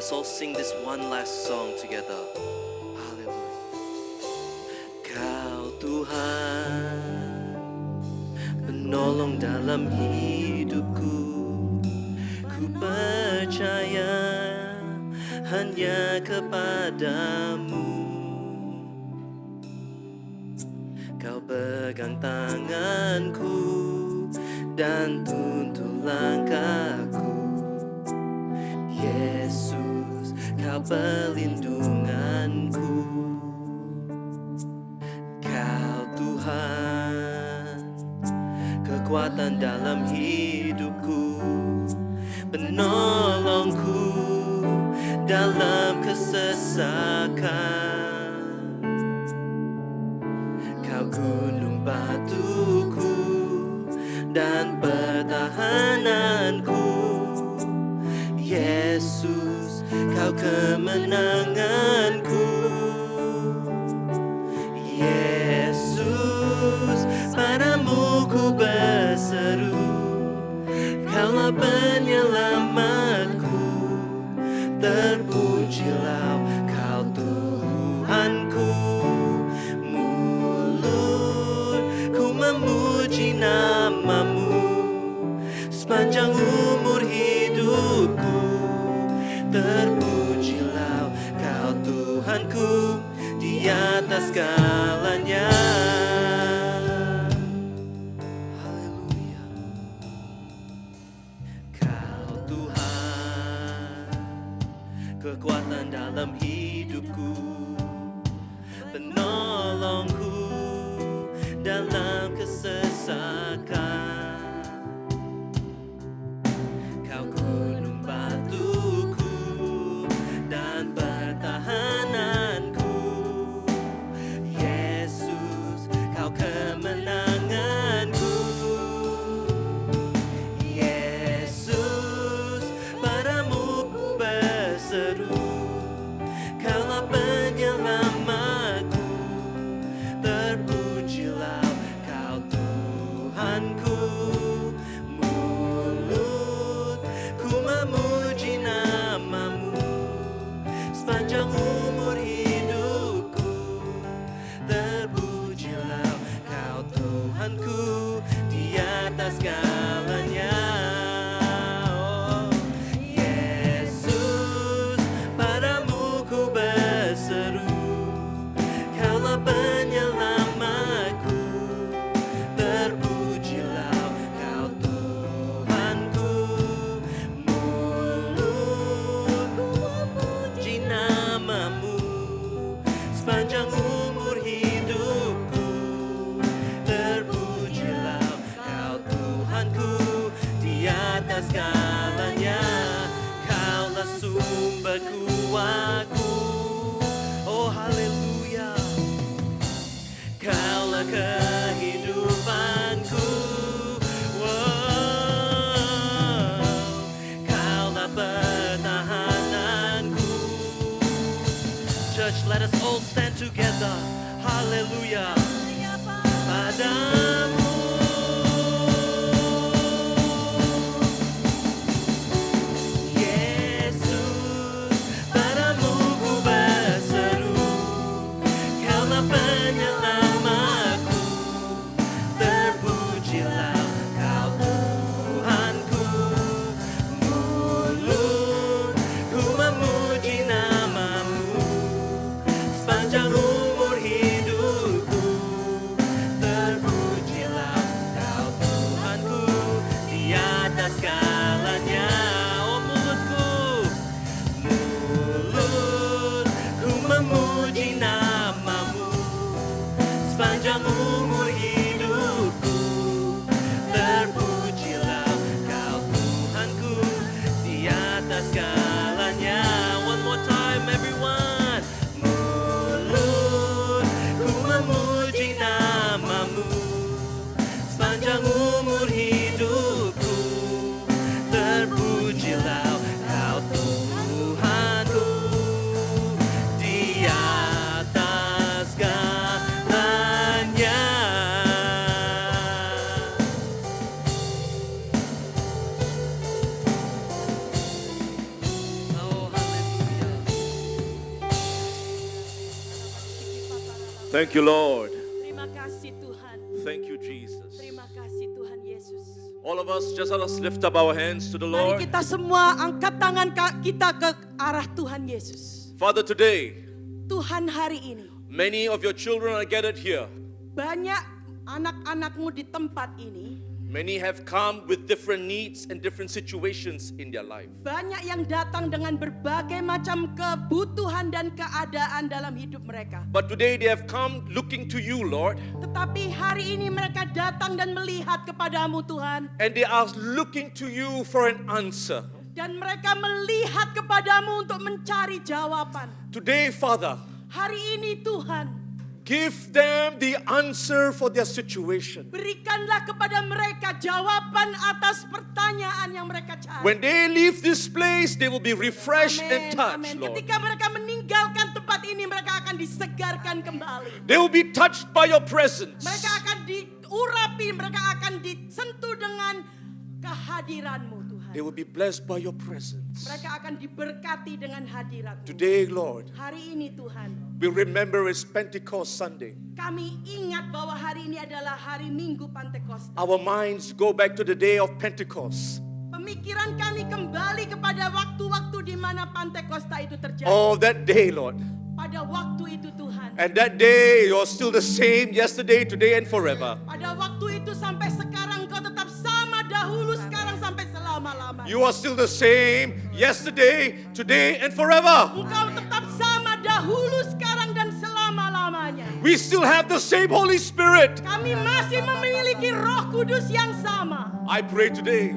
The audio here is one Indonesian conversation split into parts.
us all sing this one last song together. Hallelujah. Kau Tuhan, penolong dalam hidupku. Ku percaya hanya kepadamu. Kau pegang tanganku dan tuntun langkahku. Yesus, Kau pelindunganku. Kau Tuhan, kekuatan dalam hidupku, penolongku dalam kesesakan. Kau gunung batuku dan pertahananku. Yesus, Kau kemenanganku. Yesus, padamu ku berseru. Kaulah penyelamatku. Terpujilah Kau Tuhanku. Mulutku memuji namamu sepanjang umur hidupku. Terpujilah Kau Tuhanku di atas segalanya. Haleluya. Kau Tuhan, kekuatan dalam hidupku, penolongku dalam kesesakan. Kau gunung batuku dan pertahananku. Yesus, Kau kemenanganku. Yesus, padamu ku berseru. Kaulah penyelamatku. Terpujilah Kau Tuhanku. Mulutku memuji namamu sepanjang umur hidupku. Terpujilah Kau Tuhanku di atas segalanya. Oh, Yesus, padamu ku berseru. Kaulah penyelamatku. Terpujilah Kau Tuhanku. Mulutku memuji namamu sepanjang umur hidupku. Terpujilah Kau Tuhanku di atas segalanya. Kaulah sumber kuatku. Oh haleluya. Kaulah kehidupanku. Wow. Kaulah pertahananku. Church, let us all stand together. Hallelujah. Padamu. Yesus, padamu ku berseru. Kaulah penyelamatku. Terpujilah Kau Tuhanku. Mulutku memuji namamu sepanjang umur hidupku. Terpujilah Kau Tuhanku di atas segalanya. Oh mulutku memuji namamu sepanjang umur hidupku. Terpujilah Kau Tuhanku di atas segalanya. One more time everyone. Mulutku memuji namamu sepanjang umur hidupku. Terpujilah Kau Tuhanku di atas segalanya. Thank you, Lord. Terima kasih Tuhan. Thank you, Jesus. Terima kasih Tuhan Yesus. All of us, just let us lift up our hands to the Mari Lord. kita semua angkat tangan kita ke arah Tuhan Yesus. Father, today, Tuhan, hari ini many of your children are gathered here. banyak anak-anakmu di tempat ini. Many have come with different needs and different situations in their life. Banyak yang datang dengan berbagai macam kebutuhan dan keadaan dalam hidup mereka. But today they have come looking to you, Lord. Tetapi hari ini mereka datang dan melihat kepadamu Tuhan. And they are looking to you for an answer. Dan mereka melihat kepadamu untuk mencari jawaban. Today, Father, Hari ini Tuhan, give them the answer for their situation. berikanlah kepada mereka jawaban atas pertanyaan yang mereka cari. When they leave this place, they will be refreshed and touched, Amin. Lord. Ketika mereka meninggalkan tempat ini, mereka akan disegarkan kembali. They will be touched by your presence. Mereka akan diurapi, mereka akan disentuh dengan kehadiranmu Tuhan. They will be blessed by your presence. Mereka akan diberkati dengan hadiratmu. Today, Lord, Hari ini Tuhan, we remember it's Pentecost Sunday. kami ingat bahwa hari ini adalah hari Minggu Pantekosta. Our minds go back to the day of Pentecost. Pemikiran kami kembali kepada waktu-waktu di mana Pantekosta itu terjadi. Oh, that day, Lord. Pada waktu itu Tuhan. And that day, you're still the same yesterday, today, and forever. Pada waktu itu sampai sekarang kau tetap sama dahulu, sekarang sampai selama-lamanya. You are still the same yesterday, today, and forever. Engkau tetap sama dahulu, sekarang dan selama-lamanya. We still have the same Holy Spirit. Kami masih memiliki Roh Kudus yang sama. I pray today,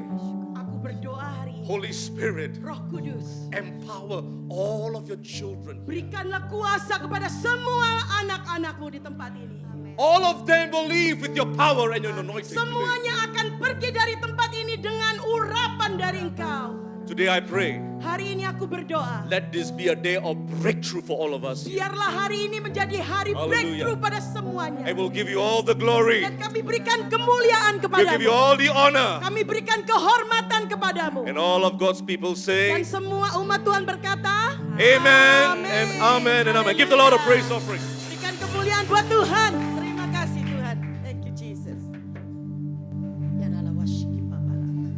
Aku berdoa hari ini, Holy Spirit, Roh Kudus, empower all of your children. berikanlah kuasa kepada semua anak-anakmu di tempat ini. All of them will leave with your power and your anointing. Today, Semuanya akan pergi dari tempat ini dengan urapan dari Engkau. Today I pray, Hari ini aku berdoa, let this be a day of breakthrough for all of us. biarlah hari ini menjadi hari Hallelujah. breakthrough pada semuanya. And we'll give you all the glory. Dan kami berikan kemuliaan We'll give you kepadamu. all the honor. Kami berikan kehormatan kepadamu. And all of God's people say, Dan semua umat Tuhan berkata, Amen and amen and amen. Give the Lord a praise offering. Berikan kemuliaan buat Tuhan. Terima kasih Tuhan. Thank you Jesus. Ya Allah, wasyiki papala.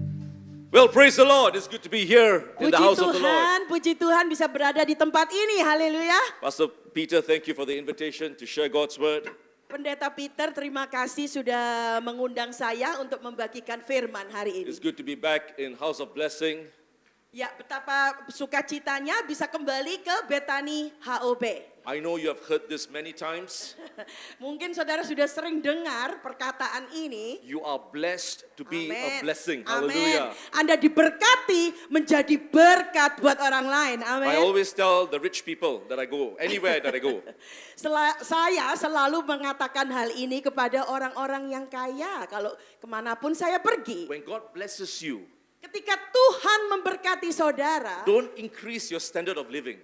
Well, praise the Lord. It's good to be here in the Puji house of the Lord. Tuhan, puji Tuhan bisa berada di tempat ini. Haleluya. Pastor Peter, thank you for the invitation to share God's word. Pendeta Peter, terima kasih sudah mengundang saya untuk membagikan firman hari ini. It's good to be back in House of Blessing. Ya, betapa sukacitanya bisa kembali ke Betani HOB. I know you have heard this many times. Mungkin saudara sudah sering dengar perkataan ini. You are blessed to be a Amin. blessing. Amin. Hallelujah. Anda diberkati menjadi berkat buat orang lain. I Amin. always tell the rich people that I go, anywhere that I go, Saya selalu mengatakan hal ini kepada orang-orang yang kaya. Kalau kemanapun saya pergi. when God blesses you, Ketika Tuhan memberkati saudara, don't increase your standard of living.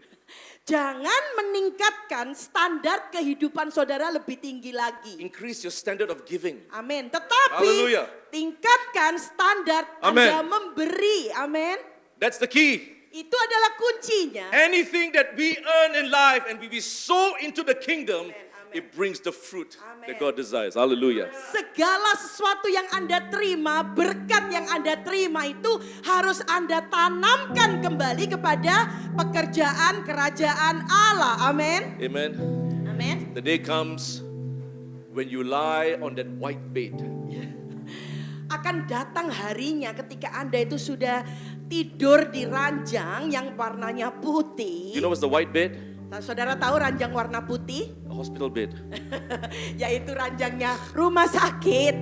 jangan meningkatkan standar kehidupan saudara lebih tinggi lagi. Increase your standard of giving. Amin. Tetapi Hallelujah. tingkatkan standar Amen. Anda memberi. Amin. That's the key. Itu adalah kuncinya. Anything that we earn in life and we sow into the kingdom, it brings the fruit that God desires. Hallelujah. Segala sesuatu yang Anda terima, berkat yang Anda terima itu harus Anda tanamkan kembali kepada pekerjaan kerajaan Allah. Amin. Amen. Amin. The day comes when you lie on that white bed. Akan datang harinya ketika Anda itu sudah tidur di ranjang yang warnanya putih. You know what's the white bed? Saudara tahu ranjang warna putih? A hospital bed. Yaitu ranjangnya rumah sakit.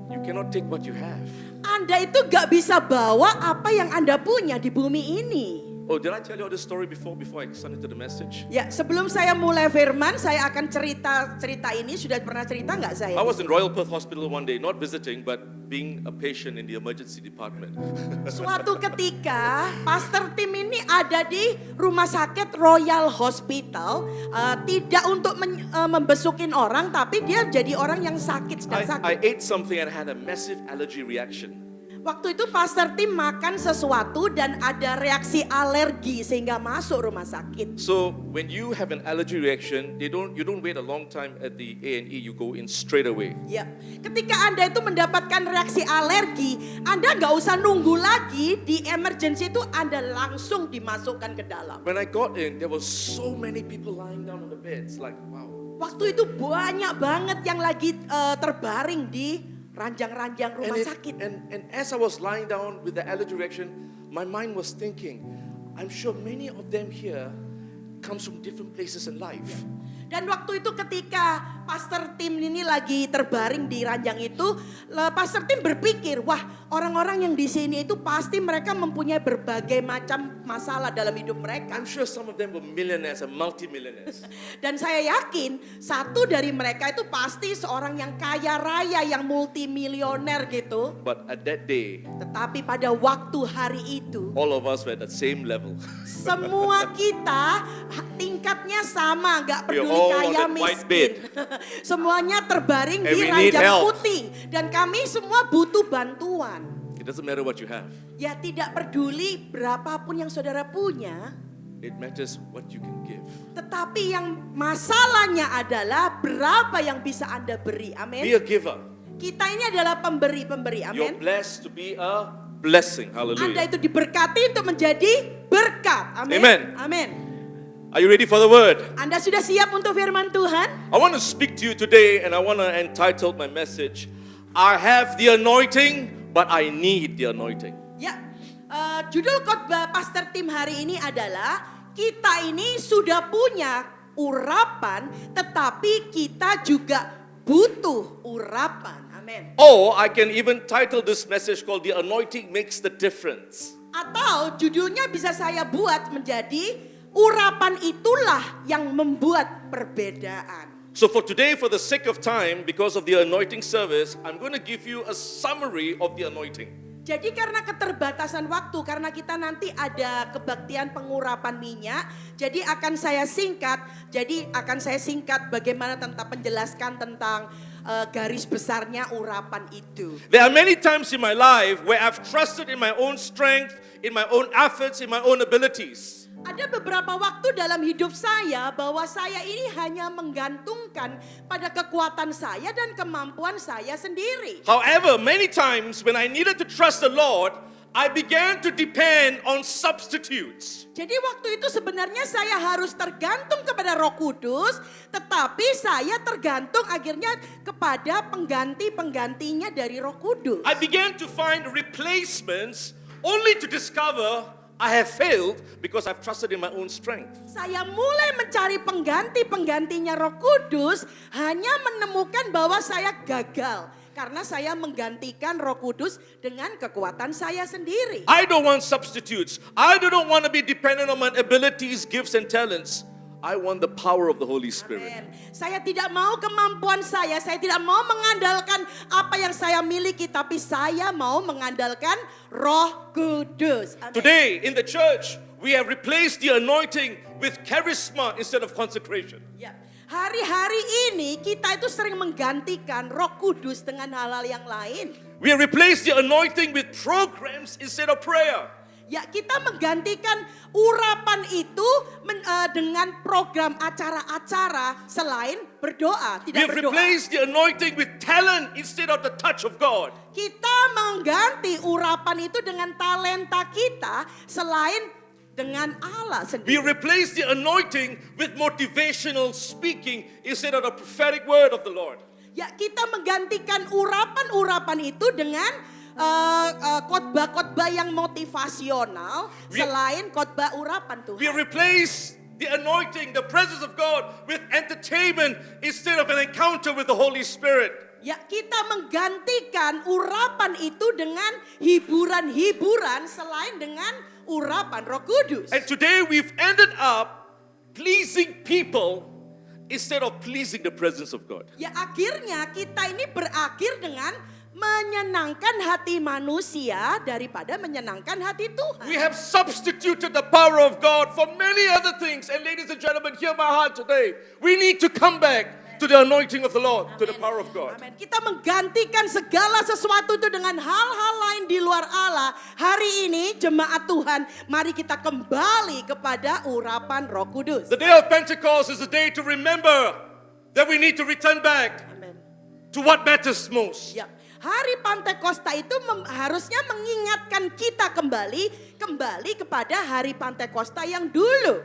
You cannot take what you have. Anda itu gak bisa bawa apa yang Anda punya di bumi ini. Oh, did I tell you all this story before I sent into the message? Ya, sebelum saya mulai firman, saya akan cerita ini. Sudah pernah cerita nggak saya? I was in Royal Perth Hospital one day, not visiting, but being a patient in the emergency department. Suatu ketika, Pastor Tim ini ada di rumah sakit Royal Hospital. Tidak untuk membesukin orang, tapi dia jadi orang yang sakit, sedang sakit. I ate something and had a massive allergy reaction. Waktu itu Pastor Tim makan sesuatu dan ada reaksi alergi sehingga masuk rumah sakit. So when you have an allergy reaction, you don't wait a long time at the A&E, you go in straight away. Ya, ketika Anda itu mendapatkan reaksi alergi, Anda nggak usah nunggu lagi di emergency itu, Anda langsung dimasukkan ke dalam. When I got in, there were so many people lying down on the beds, like wow. Waktu itu banyak banget yang lagi terbaring di ranjang-ranjang rumah sakit. And as I was lying down with the allergy reaction, my mind was thinking, I'm sure many of them here comes from different places in life. Dan waktu itu ketika Pastor Tim ini lagi terbaring di ranjang itu, Pastor Tim berpikir, wah orang-orang yang di sini itu pasti mereka mempunyai berbagai macam masalah dalam hidup mereka. I'm sure some of them were millionaires and multi-millionaires. Dan saya yakin satu dari mereka itu pasti seorang yang kaya raya, yang multimilioner gitu. But at that day, Tetapi pada waktu hari itu, all of us were at the same level. semua kita tingkatnya sama, gak We are peduli all on kaya that white miskin. Semuanya terbaring And di we need ranjang help. putih. Dan kami semua butuh bantuan. It doesn't matter what you have. Ya tidak peduli berapapun yang saudara punya. It matters what you can give. Tetapi yang masalahnya adalah berapa yang bisa Anda beri. Amin. Be a giver. Kita ini adalah pemberi-pemberi. You're Amin. blessed to be a blessing. Anda Hallelujah. itu diberkati untuk menjadi berkat. Amin. Amen. Amin. Are you ready for the word? Anda sudah siap untuk firman Tuhan? I want to speak to you today and I want to entitle my message, I have the anointing, but I need the anointing. Ya, judul khotbah Pastor Tim hari ini adalah kita ini sudah punya urapan, tetapi kita juga butuh urapan. Amin. Or I can even title this message called The Anointing Makes the Difference. Atau judulnya bisa saya buat menjadi urapan itulah yang membuat perbedaan. So for today, for the sake of time, because of the anointing service, I'm going to give you a summary of the anointing. Jadi karena keterbatasan waktu, karena kita nanti ada kebaktian pengurapan minyak, jadi akan saya singkat bagaimana tentang penjelaskan tentang garis besarnya urapan itu. There are many times in my life where I've trusted in my own strength, in my own efforts, in my own abilities. Ada beberapa waktu dalam hidup saya bahwa saya ini hanya menggantungkan pada kekuatan saya dan kemampuan saya sendiri. However, many times when I needed to trust the Lord, I began to depend on substitutes. Jadi waktu itu sebenarnya saya harus tergantung kepada Roh Kudus, tetapi saya tergantung akhirnya kepada pengganti-penggantinya dari Roh Kudus. I began to find replacements only to discover I have failed because I've trusted in my own strength. Saya mulai mencari pengganti-penggantinya Roh Kudus, hanya menemukan bahwa saya gagal karena saya menggantikan Roh Kudus dengan kekuatan saya sendiri. I don't want substitutes. I don't want to be dependent on my abilities, gifts, and talents. I want the power of the Holy Spirit. Amen. Saya tidak mau kemampuan saya tidak mau mengandalkan apa yang saya miliki, tapi saya mau mengandalkan Roh Kudus. Amen. Today in the church, we have replaced the anointing with charisma instead of consecration. Ya. Hari-hari ini kita itu sering menggantikan Roh Kudus dengan hal-hal yang lain. We have replaced the anointing with programs instead of prayer. Ya, kita menggantikan urapan itu dengan program acara-acara selain berdoa, We tidak have berdoa. replaced the anointing with talent instead of the touch of God. Kita mengganti urapan itu dengan talenta kita selain dengan Allah We sendiri. replace the anointing with motivational speaking instead of the prophetic word of the Lord. Ya, kita menggantikan urapan-urapan itu dengan khotbah-khotbah yang motivasional selain khotbah urapan We Tuhan. replace the anointing, the presence of God with entertainment instead of an encounter with the Holy Spirit. Ya, kita menggantikan urapan itu dengan hiburan-hiburan selain dengan urapan Roh Kudus. And today we've ended up pleasing people instead of pleasing the presence of God. Ya, akhirnya kita ini berakhir dengan menyenangkan hati manusia daripada menyenangkan hati Tuhan. We have substituted the power of God for many other things. And ladies and gentlemen, hear my heart today. We need to come back to the anointing of the Lord, to the power of God. Amin. Kita menggantikan segala sesuatu itu dengan hal-hal lain di luar Allah. Hari ini jemaat Tuhan, mari kita kembali kepada urapan Roh Kudus. The day of Pentecost is a day to remember that we need to return back Amin. to what matters most. Ya, hari Pantekosta itu harusnya mengingatkan kita kembali kepada hari Pantekosta yang dulu.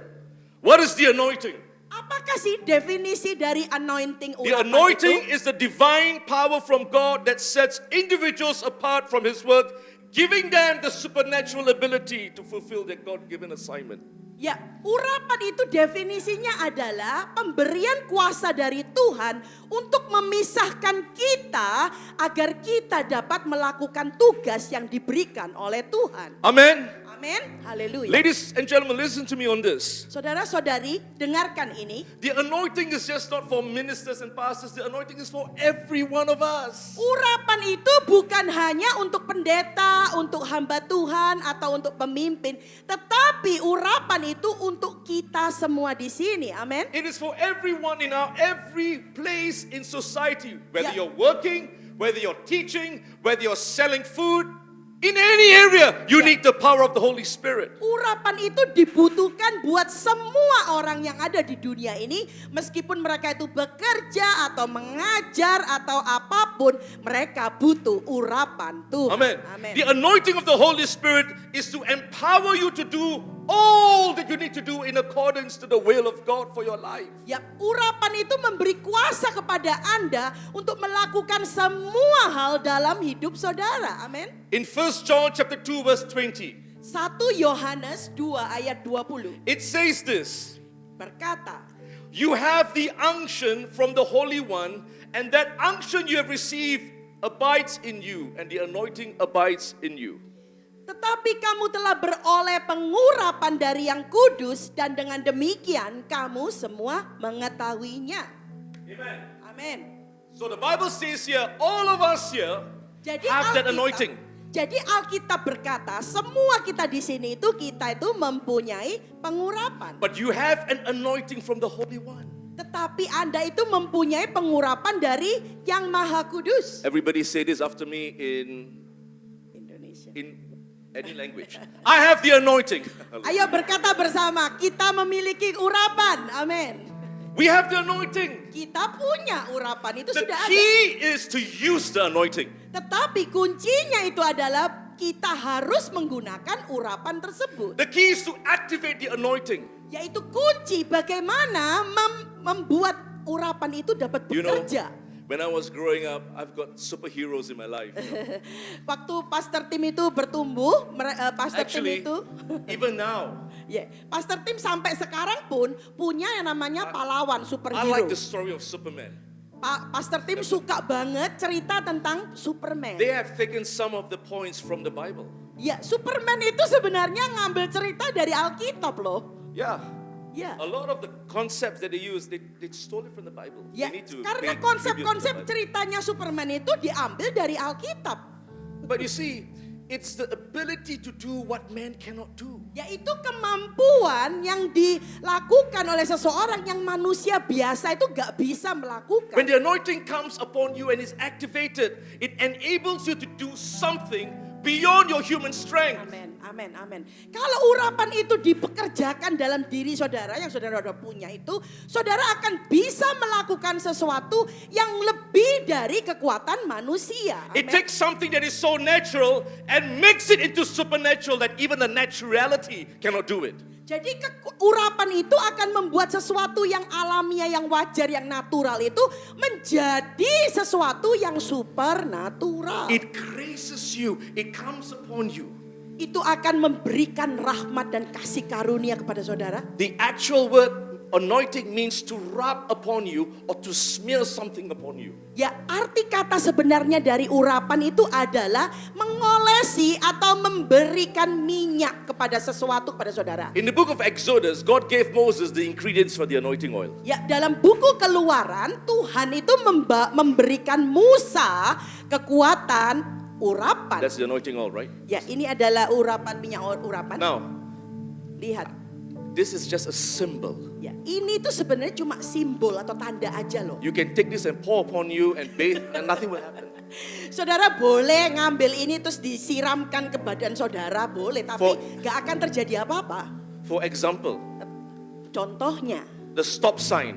What is the anointing? Apakah sih definisi dari anointing The urapan anointing itu? is the divine power from God that sets individuals apart from His work, giving them the supernatural ability to fulfill their God-given assignment. Ya, urapan itu definisinya adalah pemberian kuasa dari Tuhan untuk memisahkan kita agar kita dapat melakukan tugas yang diberikan oleh Tuhan. Amen. Amin. Haleluya. Ladies and gentlemen, listen to me on this. Saudara-saudari, dengarkan ini. The anointing is just not for ministers and pastors. The anointing is for every one of us. Urapan itu bukan hanya untuk pendeta, untuk hamba Tuhan, atau untuk pemimpin. Tetapi urapan itu untuk kita semua di sini. Amin. It is for everyone in our every place in society. Whether Yeah. you're working, whether you're teaching, whether you're selling food. In any area, you need the power of the Holy Spirit. Urapan itu dibutuhkan buat semua orang yang ada di dunia ini. Meskipun mereka itu bekerja atau mengajar atau apapun, mereka butuh urapan Tuhan. Amen. Amen. The anointing of the Holy Spirit is to empower you to do all that you need to do in accordance to the will of God for your life. Ya, urapan itu memberi kuasa kepada Anda untuk melakukan semua hal dalam hidup saudara. Amin. In 1 John chapter 2 verse 20, 1 Yohanes 2 ayat 20 it says this, berkata, you have the unction from the Holy One, and that unction you have received abides in you, and the anointing abides in you. tetapi kamu telah beroleh pengurapan dari yang kudus dan dengan demikian kamu semua mengetahuinya. Amen. Amin. So the Bible says here, all of us here Jadi have that anointing. Alkitab berkata, semua kita di sini itu kita itu mempunyai pengurapan. But you have an anointing from the Holy One. Tetapi Anda itu mempunyai pengurapan dari Yang Maha Kudus. Everybody say this after me Indonesia. in any language. I have the anointing. Ayo berkata bersama, kita memiliki urapan. Amin. We have the anointing. Kita punya urapan, itu The sudah ada. key is to use the anointing. Tetapi kuncinya itu adalah kita harus menggunakan urapan tersebut. The key is to activate the anointing. Yaitu kunci bagaimana membuat urapan itu dapat You know, bekerja. when I was growing up, I've got superheroes in my life. Waktu Pastor Tim itu bertumbuh, Pastor Actually, Tim itu, even now, Pastor Tim sampai sekarang pun punya yang namanya pahlawan I superhero. like the story of Superman. Pastor Tim suka banget cerita tentang Superman. They have taken some of the points from the Bible. Ya, Superman itu sebenarnya ngambil cerita dari Alkitab loh. Yeah. Ya. A lot of the concepts that they use, they stole it from the Bible. Ya, They need to karena pay tribute to the konsep-konsep Bible. ceritanya Superman itu diambil dari Alkitab. But you see, it's the ability to do what man cannot do. Yaitu kemampuan yang dilakukan oleh seseorang yang manusia biasa itu gak bisa melakukan. When the anointing comes upon you and is activated, it enables you to do something beyond your human strength. Amin, amin, amin. Kalau urapan itu dipekerjakan dalam diri saudara yang saudara sudah punya itu, saudara akan bisa melakukan sesuatu yang lebih dari kekuatan manusia. It Amin. takes something that is so natural and makes it into supernatural that even the naturality cannot do it. Jadi urapan itu akan membuat sesuatu yang alamiah, yang wajar, yang natural itu menjadi sesuatu yang supernatural. It graces you, it comes upon you. Itu akan memberikan rahmat dan kasih karunia kepada saudara. The actual word anointing means to rub upon you or to smear something upon you. Ya, arti kata sebenarnya dari urapan itu adalah mengolesi atau memberikan minyak kepada sesuatu kepada saudara. In the book of Exodus, God gave Moses the ingredients for the anointing oil. Ya, dalam buku Keluaran Tuhan itu memberikan Musa kekuatan urapan. That's the anointing oil, right? Ya, ini adalah urapan minyak urapan. Now, Lihat, this is just a symbol. ya, Ya, ini tuh sebenarnya cuma simbol atau tanda aja loh. You can take this and pour upon you and bathe and nothing will happen. Saudara boleh ngambil ini terus disiramkan ke badan saudara, boleh. Tapi gak akan terjadi apa-apa. For example, Contohnya, the stop sign.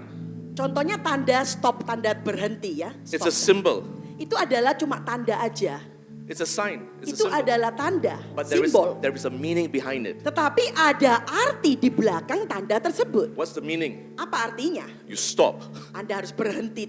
contohnya tanda stop, tanda berhenti ya. It's Stop. a symbol. Itu adalah cuma tanda aja. It's a sign. It's Itu a symbol. adalah tanda, But simbol. there is a meaning behind it. Tetapi ada arti di belakang tanda tersebut. What's the meaning? Apa artinya? You stop. Anda harus berhenti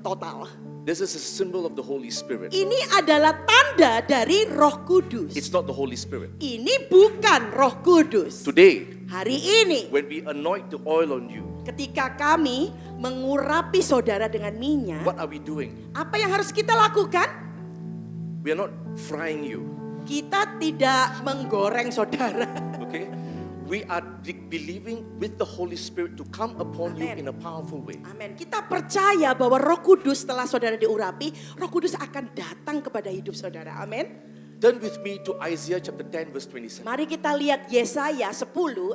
total. This is a symbol of the Holy Spirit. Ini adalah tanda dari Roh Kudus. It's not the Holy Spirit. Ini bukan Roh Kudus. Today, Hari ini when we anoint the oil on you, ketika kami mengurapi saudara dengan minyak, what are we doing? apa yang harus kita lakukan? We are not frying you, Kita tidak menggoreng saudara. okay? We are believing with the Holy Spirit to come upon you Amen. in a powerful way. Amin. Kita percaya bahwa Roh Kudus setelah saudara diurapi, Roh Kudus akan datang kepada hidup saudara. Amin. Turn with me to Isaiah chapter 10 verse 27. Mari kita lihat Yesaya 10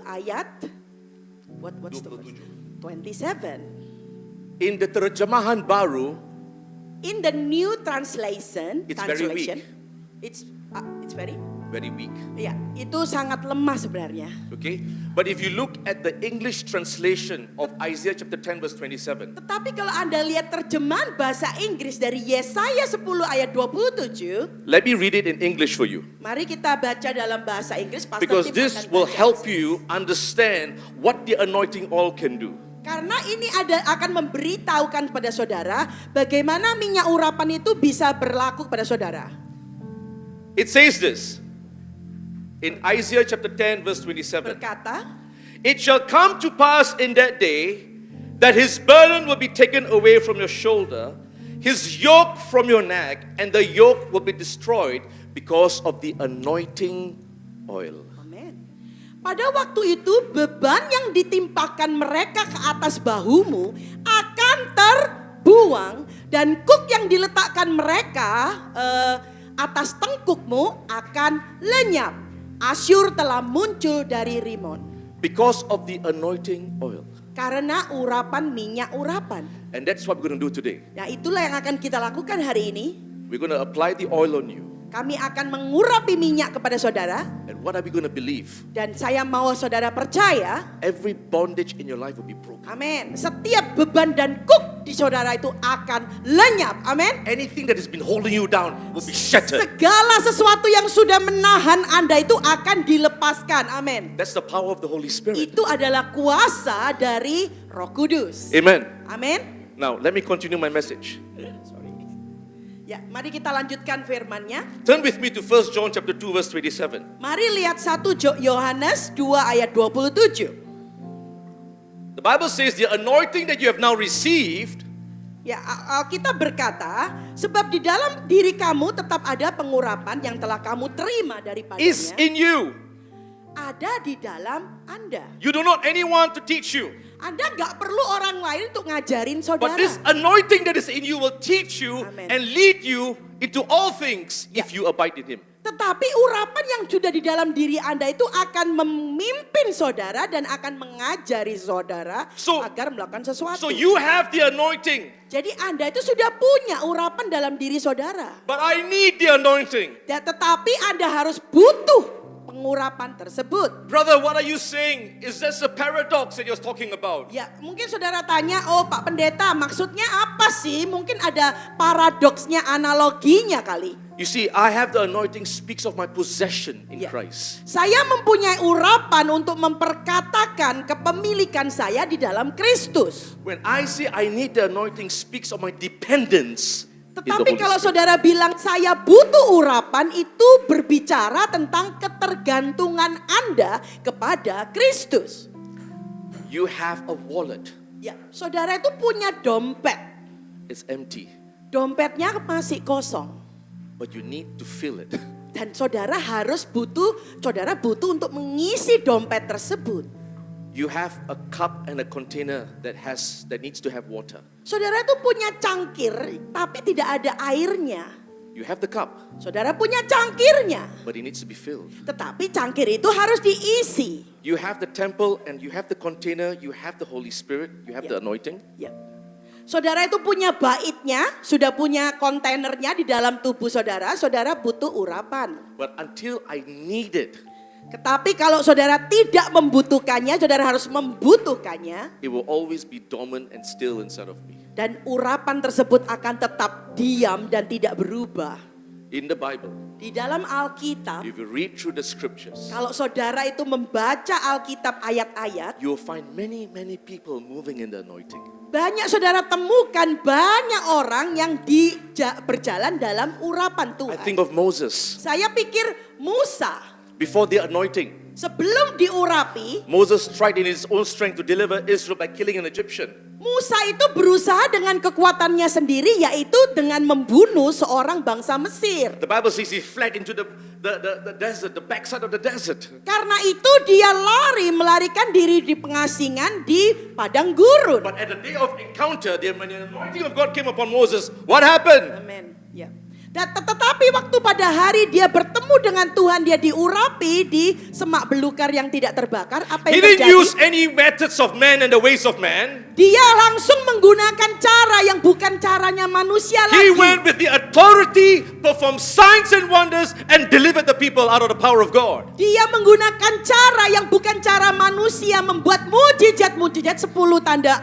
ayat what's the verse? 27. In the Terjemahan Baru, In the new translation, It's very weak. it's very, very weak, ya, itu sangat lemah sebenarnya. okay? But if you look at the English translation of Isaiah chapter 10 verse 27, Tetapi kalau Anda lihat terjemahan bahasa Inggris dari Yesaya 10 ayat 27, let me read it in English for you. mari kita baca dalam bahasa Inggris. Pastor Because Tim this akan will baca. help you understand what the anointing oil can do. Karena ini akan memberitahukan kepada saudara bagaimana minyak urapan itu bisa berlaku kepada saudara. It says this in Isaiah chapter 10 verse 27. Berkata, It shall come to pass in that day that his burden will be taken away from your shoulder, his yoke from your neck, and the yoke will be destroyed because of the anointing oil. amin. Pada waktu itu beban yang ditimpakan mereka ke atas bahumu akan terbuang dan kuk yang diletakkan mereka atas tengkukmu akan lenyap. Asyur telah muncul dari Rimon. Because of the anointing oil. Karena urapan minyak urapan. And that's what we're going to do today. Nah, itulah yang akan kita lakukan hari ini. We're going to apply the oil on you. Kami akan mengurapi minyak kepada saudara. And what are we going to believe? Dan saya mau saudara percaya, Every bondage in your life will be broken. amin. Setiap beban dan kuk di saudara itu akan lenyap, amin. Anything that has been holding you down will be shattered. Segala sesuatu yang sudah menahan Anda itu akan dilepaskan, amin. That's the power of the Holy Spirit. Itu adalah kuasa dari Roh Kudus. Amen. Amin. Now, let me continue my message. Ya, mari kita lanjutkan firman-Nya. Turn with me to 1 John chapter 2 verse 27. Mari lihat 1 Yohanes 2 ayat 27. The Bible says the anointing that you have now received Ya, Alkitab berkata, sebab di dalam diri kamu tetap ada pengurapan yang telah kamu terima is daripadanya. in you. Ada di dalam Anda. You do not anyone to teach you. Anda gak perlu orang lain untuk ngajarin But saudara. this anointing that is in you will teach you Amen. and lead you into all things if you abide in Him. Tetapi urapan yang sudah di dalam diri Anda itu akan memimpin saudara dan akan mengajari saudara agar melakukan So sesuatu. you have the anointing, Jadi Anda itu sudah punya urapan dalam diri saudara. but I need the anointing. Ya, tetapi Anda harus butuh pengurapan tersebut. Brother, what are you saying? Is this a paradox that you're talking about? Ya, mungkin saudara tanya, oh Pak Pendeta maksudnya apa sih? Mungkin ada paradoksnya, analoginya kali. You see, I have the anointing speaks of my possession in Ya. Christ. Saya mempunyai urapan untuk memperkatakan kepemilikan saya di dalam Kristus. When I say I need the anointing speaks of my dependence in the Tetapi Holy kalau Spirit. saudara bilang saya butuh urapan, itu berbicara tentang ketergantungan Anda kepada Kristus. You have a wallet. Ya, saudara itu punya dompet. It's empty, Dompetnya masih kosong. but you need to fill it. Dan saudara butuh untuk mengisi dompet tersebut. You have a cup and a container that needs to have water. Saudara itu punya cangkir, tapi tidak ada airnya. You have the cup, Saudara punya cangkirnya. but it needs to be filled. Tetapi cangkir itu harus diisi. You have the temple and you have the container, you have the Holy Spirit, you have the Yeah. anointing. Ya. Saudara itu punya baitnya, sudah punya kontainernya di dalam tubuh saudara. Saudara butuh urapan. But until I need it, Tetapi kalau saudara tidak membutuhkannya, saudara harus membutuhkannya. it will always be dormant and still inside of me. Dan urapan tersebut akan tetap diam dan tidak berubah. In the Bible, Di dalam Alkitab, if you read through the scriptures, kalau saudara itu membaca Alkitab ayat-ayat, you will find many people moving in the anointing. banyak saudara temukan banyak orang yang berjalan dalam urapan I Tuhan. think of Moses. Saya pikir Musa Before the anointing, sebelum diurapi, Moses tried in his own strength to deliver Israel by killing an Egyptian. Musa itu berusaha dengan kekuatannya sendiri, yaitu dengan membunuh seorang bangsa Mesir. The Bible says he fled into the desert, the backside of the desert. Karena itu dia melarikan diri di pengasingan di padang gurun. But at the day of encounter, when the anointing of God came upon Moses, what happened? Amin. Ya. Dan tetapi waktu pada hari dia bertemu dengan Tuhan, dia diurapi di semak belukar yang tidak terbakar. Apa He yang didn't terjadi? use any methods of man and the ways of man. Dia langsung menggunakan cara yang bukan caranya manusia He lagi. went with the authority, performed signs and wonders, and delivered the people out of the power of God. Dia menggunakan cara yang bukan cara manusia, membuat mujizat-mujizat 10 tanda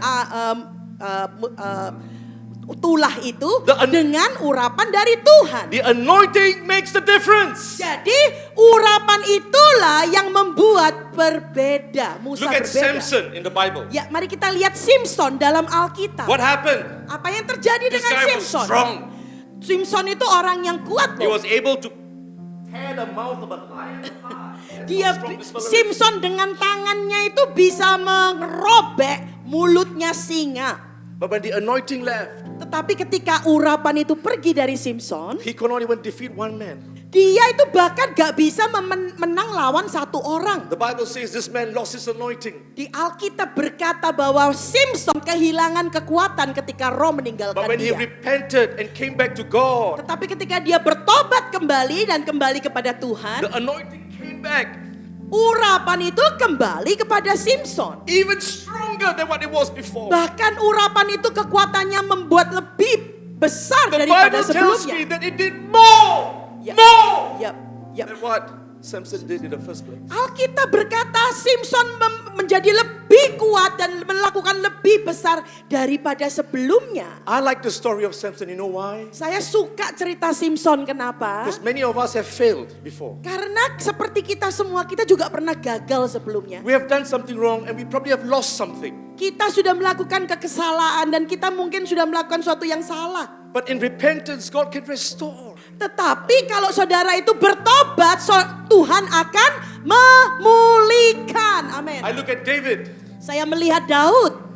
tulah itu dengan urapan dari Tuhan. The anointing makes the difference. Jadi urapan itulah yang membuat berbeda. Musa Look at berbeda. Samson in the Bible. Ya, mari kita lihat Simpson dalam Alkitab. What happened? Apa yang terjadi This dengan guy was Simpson? strong. Simpson itu orang yang kuat He loh. was able to tear the mouth of a lion apart. That's Dia how strong this fellow is. Simpson dengan tangannya itu bisa merobek mulutnya singa. But when the anointing left, Tetapi ketika urapan itu pergi dari Simpson, he could not even defeat one man. dia itu bahkan gak bisa menang lawan satu orang. The Bible says this man lost his anointing. Di Alkitab berkata bahwa Simpson kehilangan kekuatan ketika roh meninggalkan But when he dia. repented and came back to God, Tetapi ketika dia bertobat kembali dan kembali kepada Tuhan, the anointing came back urapan itu kembali kepada Simpson. even stronger than what it was before. Bahkan urapan itu kekuatannya membuat lebih besar The daripada Bible tells me sebelumnya. that it did more, Ya. more Yap, yap. than what Samson did in the first place. Alkitab berkata Simpson menjadi lebih kuat dan melakukan lebih besar daripada sebelumnya. I like the story of Samson. You know why? Saya suka cerita Simpson, kenapa? Because many of us have failed before. Karena seperti kita semua, kita juga pernah gagal sebelumnya. We have done something wrong and we probably have lost something. Kita sudah melakukan kesalahan dan kita mungkin sudah melakukan sesuatu yang salah. But in repentance, God can restore. Tetapi kalau saudara itu bertobat, Tuhan akan memulihkan. Amin. I look at David. Saya melihat Daud.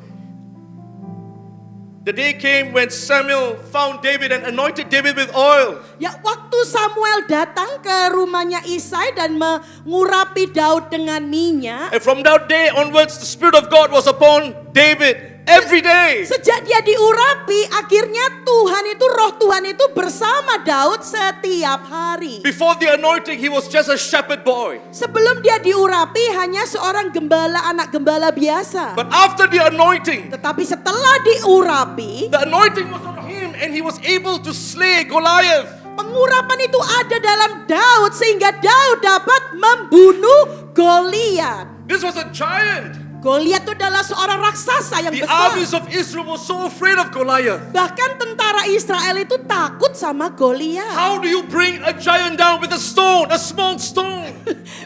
The day came when Samuel found David and anointed David with oil. Ya, waktu Samuel datang ke rumahnya Isai dan mengurapi Daud dengan minyak. And from that day onwards, the Spirit of God was upon David every day. Sejak dia diurapi, akhirnya roh Tuhan itu bersama Daud setiap hari. Before the anointing, he was just a shepherd boy. Sebelum dia diurapi, hanya seorang gembala, anak gembala biasa. But after the anointing, Tetapi setelah diurapi, the anointing was on him and he was able to slay Goliath. pengurapan itu ada dalam Daud sehingga Daud dapat membunuh Goliat. This was a giant. Goliat itu adalah seorang raksasa yang The besar. armies of Israel were so afraid of Goliath. Bahkan tentara Israel itu takut sama Goliat. How do you bring a giant down with a stone, a small stone?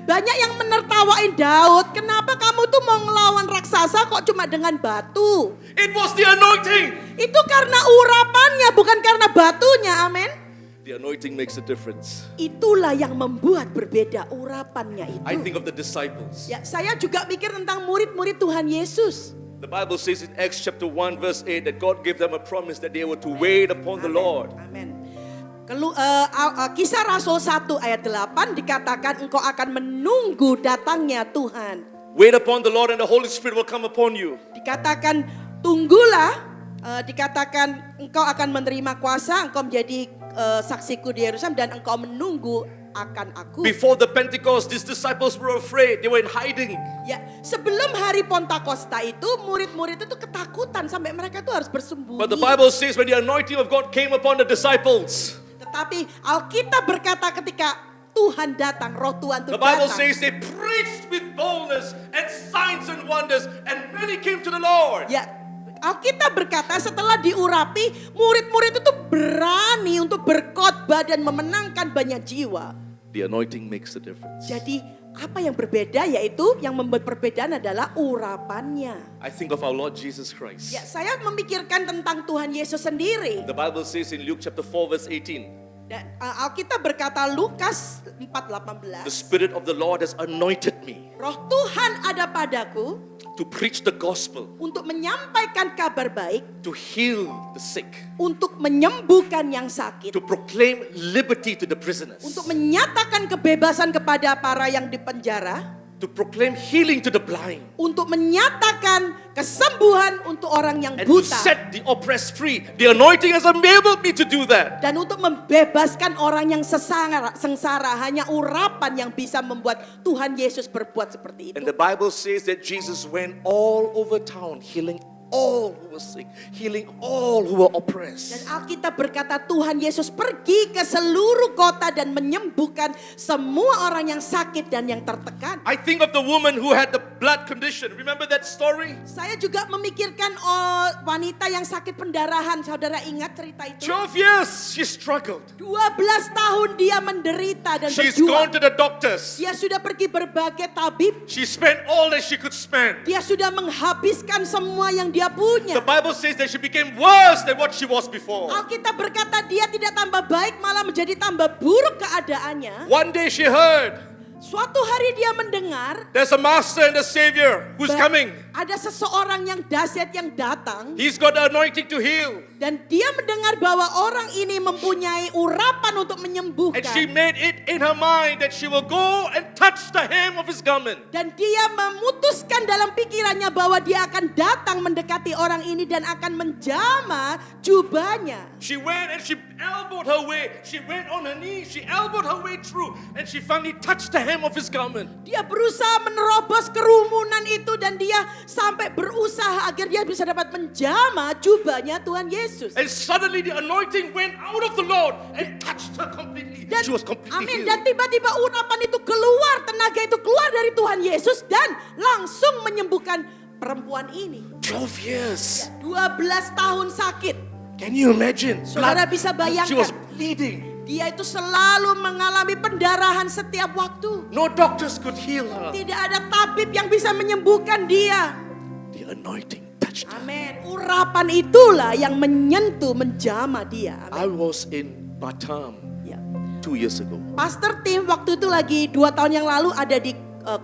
Banyak yang menertawain Daud. Kenapa kamu tuh mau ngelawan raksasa kok cuma dengan batu? It was the anointing. Itu karena urapannya, bukan karena batunya. Amin. The anointing makes a difference. Itulah yang membuat berbeda urapannya I itu. think of the disciples. Ya, saya juga mikir tentang murid-murid Tuhan Yesus. The Bible says in Acts chapter 1 verse 8 that God gave them a promise that they were to wait upon the Lord. Amin. Kisah Rasul 1 ayat 8 dikatakan engkau akan menunggu datangnya Tuhan. Wait upon the Lord and the Holy Spirit will come upon you. Dikatakan tunggulah, dikatakan engkau akan menerima kuasa, engkau menjadi saksiku di Yerusalem dan engkau menunggu akan aku. Before the Pentecost, these disciples were afraid. They were in hiding. Ya, sebelum hari Pentakosta itu murid-murid itu ketakutan sampai mereka itu harus bersembunyi. But the Bible says when the anointing of God came upon the disciples, Tetapi Alkitab berkata ketika Tuhan datang, Roh Tuhan itu the Bible datang. says they preached with boldness and signs and wonders, and many came to the Lord. Ya, Alkitab berkata setelah diurapi, murid-murid itu berani untuk berkhotbah dan memenangkan banyak jiwa. The anointing makes a difference. Jadi apa yang berbeda yaitu yang membuat perbedaan adalah urapannya. I think of our Lord Jesus Christ. Ya, saya memikirkan tentang Tuhan Yesus sendiri. The Bible says in Luke chapter 4 verse 18, Dan Alkitab berkata Lukas the 4:18, Spirit of the Lord has anointed me Roh Tuhan ada padaku to preach the gospel, untuk menyampaikan kabar baik, to heal the sick, untuk menyembuhkan yang sakit, to proclaim liberty to the prisoners, untuk menyatakan kebebasan kepada para yang dipenjara, to proclaim healing to the blind, untuk menyatakan kesembuhan untuk orang yang and to buta, set the oppressed free. The anointing has enabled me to do that. dan untuk membebaskan orang yang sengsara. Hanya urapan yang bisa membuat Tuhan Yesus berbuat seperti itu. And the Bible says that Jesus went all over town healing all who were sick, healing all who were Dan oppressed. Alkitab berkata Tuhan Yesus pergi ke seluruh kota dan menyembuhkan semua orang yang sakit dan yang tertekan. I think of the woman who had the blood condition. Remember that story? Saya juga memikirkan wanita yang sakit pendarahan. Saudara ingat cerita itu? 12 years she struggled. 12 tahun dia menderita dan She's gone berjuang. to the doctors. Dia sudah pergi berbagai tabib. She spent all that she could spend. Dia sudah menghabiskan semua yang dia punya. The Bible says that she became worse than what she was before. Alkitab berkata dia tidak tambah baik, malah menjadi tambah buruk keadaannya. One day she heard Suatu hari dia mendengar there's a master and a savior who's coming. ada seseorang yang dahsyat yang datang. He's got the anointing to heal. Dan dia mendengar bahwa orang ini mempunyai urapan untuk And she menyembuhkan. made it in her mind that she will go and touch the hem of his garment. Dan dia memutuskan dalam pikirannya bahwa dia akan datang mendekati orang ini dan akan menjamah jubahnya. She went and she elbowed her way. She went on her knees. She elbowed her way through. And she finally touched the hem of his garment. Dia berusaha menerobos kerumunan itu dan dia sampai berusaha agar dia bisa dapat menjamah jubahnya Tuhan Yesus. And suddenly the anointing went out of the Lord and touched her completely. Dan, She was completely amin, healed. dan tiba-tiba urapan itu keluar, tenaga itu keluar dari Tuhan Yesus dan langsung menyembuhkan perempuan ini. 12 years. 12 tahun sakit. Can you imagine? Saudara bisa bayangkan. She was bleeding. Dia itu selalu mengalami pendarahan setiap waktu. No doctors could heal her. Tidak ada tabib yang bisa menyembuhkan dia. The anointing touched her. Amin. Urapan itulah yang menyentuh, menjamah dia. Amin. I was in Batam Ya. 2 years ago. Pastor Tim waktu itu lagi 2 tahun yang lalu ada di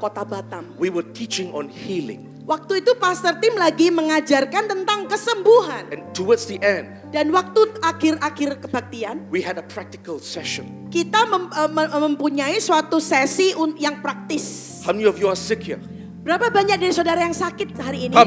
kota Batam. We were teaching on healing. Waktu itu Pastor Tim lagi mengajarkan tentang kesembuhan. And towards the end, Dan waktu akhir-akhir kebaktian, we had a practical session. kita mempunyai suatu sesi yang praktis. How many of you are sick here? Berapa banyak dari saudara yang sakit hari ini?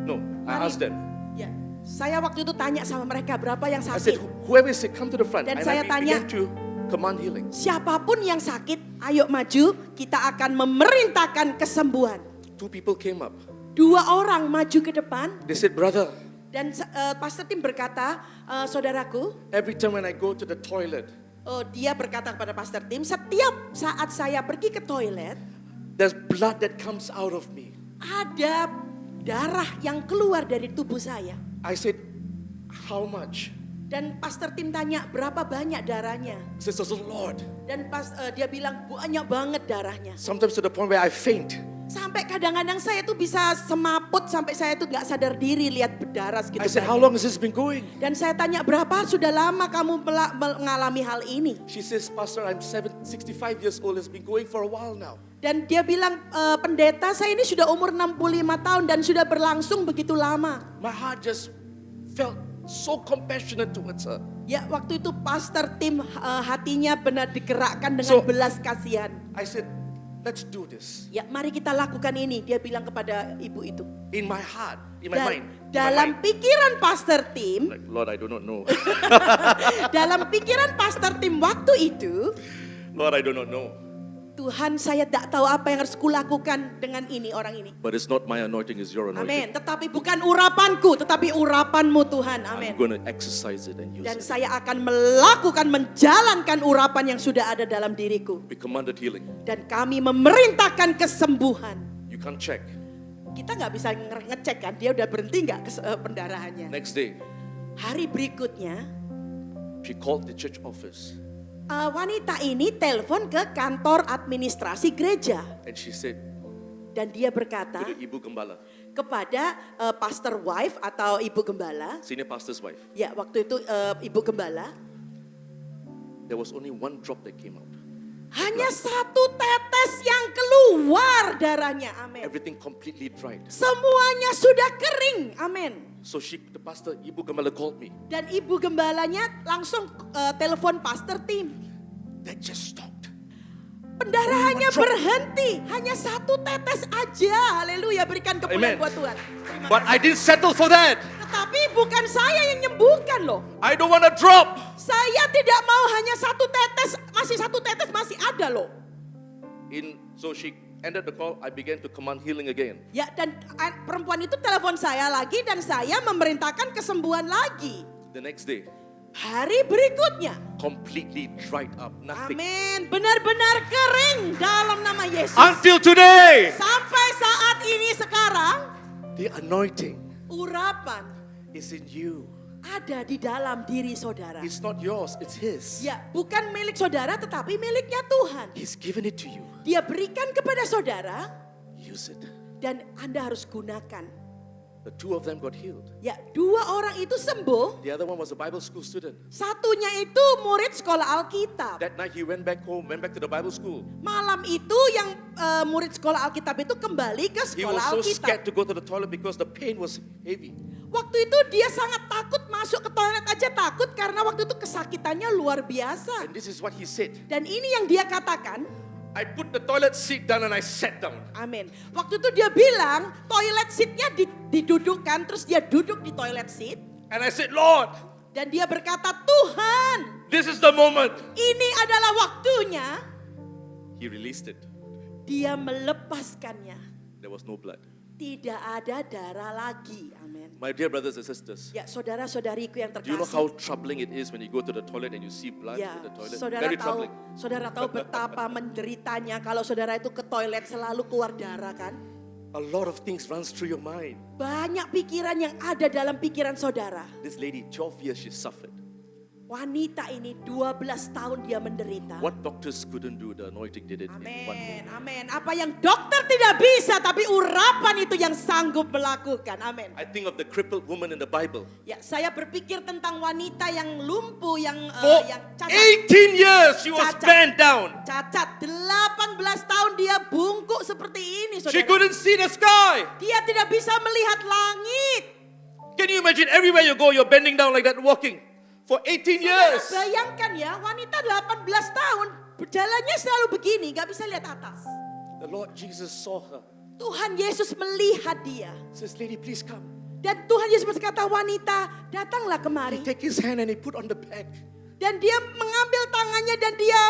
No, I asked them. Ya, saya waktu itu tanya sama mereka berapa yang I said, sakit. whoever is sick, come to the front. Dan And saya I tanya, began to command healing. Siapapun yang sakit, ayo maju. Kita akan memerintahkan kesembuhan. 2 people came up. 2 orang maju ke depan. They said, brother, Dan Pastor Tim berkata, saudaraku, every time when I go to the toilet, dia berkata kepada Pastor Tim, setiap saat saya pergi ke toilet, there's blood that comes out of me. ada darah yang keluar dari tubuh saya. I said, how much? Dan Pastor Tim tanya, berapa banyak darahnya? He says, there's a lot. Dan dia bilang, banyak banget darahnya. Sometimes to the point where I faint. Sampai kadang-kadang saya tuh bisa semaput, sampai saya tuh gak sadar diri lihat berdarah segitu I said, how banyak. long has this been going? Dan saya tanya, berapa sudah lama kamu mengalami hal ini? She says, Pastor, I'm 65 years old. It's been going for a while now. Dan dia bilang, pendeta saya ini sudah umur 65 tahun dan sudah berlangsung begitu lama. My heart just felt so compassionate towards her. Ya, waktu itu Pastor Tim hatinya benar digerakkan dengan So- belas kasihan. I said, let's do this. Ya, mari kita lakukan ini, dia bilang kepada ibu itu. In my heart, in my mind. Dalam pikiran Pastor Tim, Like, Lord, I do not know. dalam pikiran Pastor Tim waktu itu, Lord, I do not know. Tuhan, saya tak tahu apa yang harus kulakukan dengan ini, orang ini. But it's not my anointing, it's your anointing. Amin. Tetapi bukan urapanku, tetapi urapanmu Tuhan. Amin. I'm going to exercise it and use Dan it. saya akan melakukan, menjalankan urapan yang sudah ada dalam diriku. We commanded healing. Dan kami memerintahkan kesembuhan. You can't check. Kita nggak bisa ngecek kan, dia udah berhenti nggak pendarahannya. Next day, Hari berikutnya, she called the church office wanita ini telepon ke kantor administrasi gereja. and she said Dan dia berkata to the Ibu Gembala, kepada pastor wife atau ibu gembala. senior pastor's wife, Ya, waktu itu ibu gembala. there was only one drop that came out. Hanya satu tetes yang keluar darahnya. Amin. Everything completely dried. Semuanya sudah kering. Amin. So the pastor, Ibu Gembala, called me. Dan ibu gembalanya langsung telepon Pastor Tim. That just stopped. Pendarahannya Only one drop. berhenti. Hanya satu tetes aja. Haleluya, berikan kemuliaan Amen. buat Tuhan. Terima But I kasih. didn't settle for that. Tetapi bukan saya yang nyembuhkan loh. I don't want to drop. Saya tidak mau hanya satu tetes, masih ada loh. So she ended the call. I began to command healing again. Ya, dan perempuan itu telepon saya lagi dan saya memerintahkan kesembuhan lagi. The next day, Hari berikutnya, completely dried up. Nothing. amin, benar-benar kering dalam nama Yesus. Until today, Sampai saat ini sekarang, the anointing urapan is in you. ada di dalam diri saudara. It's not yours, it's His. Ya, bukan milik saudara tetapi miliknya Tuhan. He's given it to you. Dia berikan kepada saudara Use it. dan Anda harus gunakan. The two of them got healed. Ya, dua orang itu sembuh. The other one was a Bible school student. Satunya itu murid sekolah Alkitab. That night he went back home, went back to the Bible school. Malam itu yang murid sekolah Alkitab itu kembali ke He was sekolah so Alkitab. scared to go to the toilet because the pain was heavy. Waktu itu dia sangat takut masuk ke toilet aja takut karena waktu itu kesakitannya luar biasa. And this is what he said. Dan ini yang dia katakan, I put the toilet seat down and I sat down. amin. Waktu itu dia bilang toilet seatnya didudukkan terus dia duduk di toilet seat. And I said, Lord, Dan dia berkata, Tuhan, this is the moment. ini adalah waktunya. He released it. Dia melepaskannya. There was no blood. Tidak ada darah lagi. Amin. My dear brothers and sisters, Ya, saudara-saudariku yang do you know terkasih. how troubling it is when you go to the toilet and you see blood Ya, in the toilet? saudara Very tahu, troubling. saudara tahu betapa menderitanya kalau saudara itu ke toilet selalu keluar darah kan? A lot of things runs through your mind. Banyak pikiran yang ada dalam pikiran saudara. This lady, 12 years she suffered. Wanita ini 12 tahun dia menderita. What doctors couldn't do, the anointing did it in one Amin, moment. amin. Apa yang dokter tidak bisa, tapi urapan itu yang sanggup melakukan. Amin. I think of the crippled woman in the Bible. Ya, saya berpikir tentang wanita yang lumpuh, yang For yang 18 years she was Cacat. bent down. cacat. 18 tahun dia bungkuk seperti ini, She saudara. couldn't see the sky. Dia tidak bisa melihat langit. Can you imagine everywhere you go, you're bending down like that, walking for 18 years? Bayangkan ya, wanita 18 tahun berjalannya selalu begini, gak bisa lihat atas. The Lord Jesus saw her. Tuhan Yesus melihat dia. Says, lady, please come. Dan Tuhan Yesus berkata, wanita, datanglah He kemari. take his hand and he put on the bag. Dan dia mengambil tangannya dan dia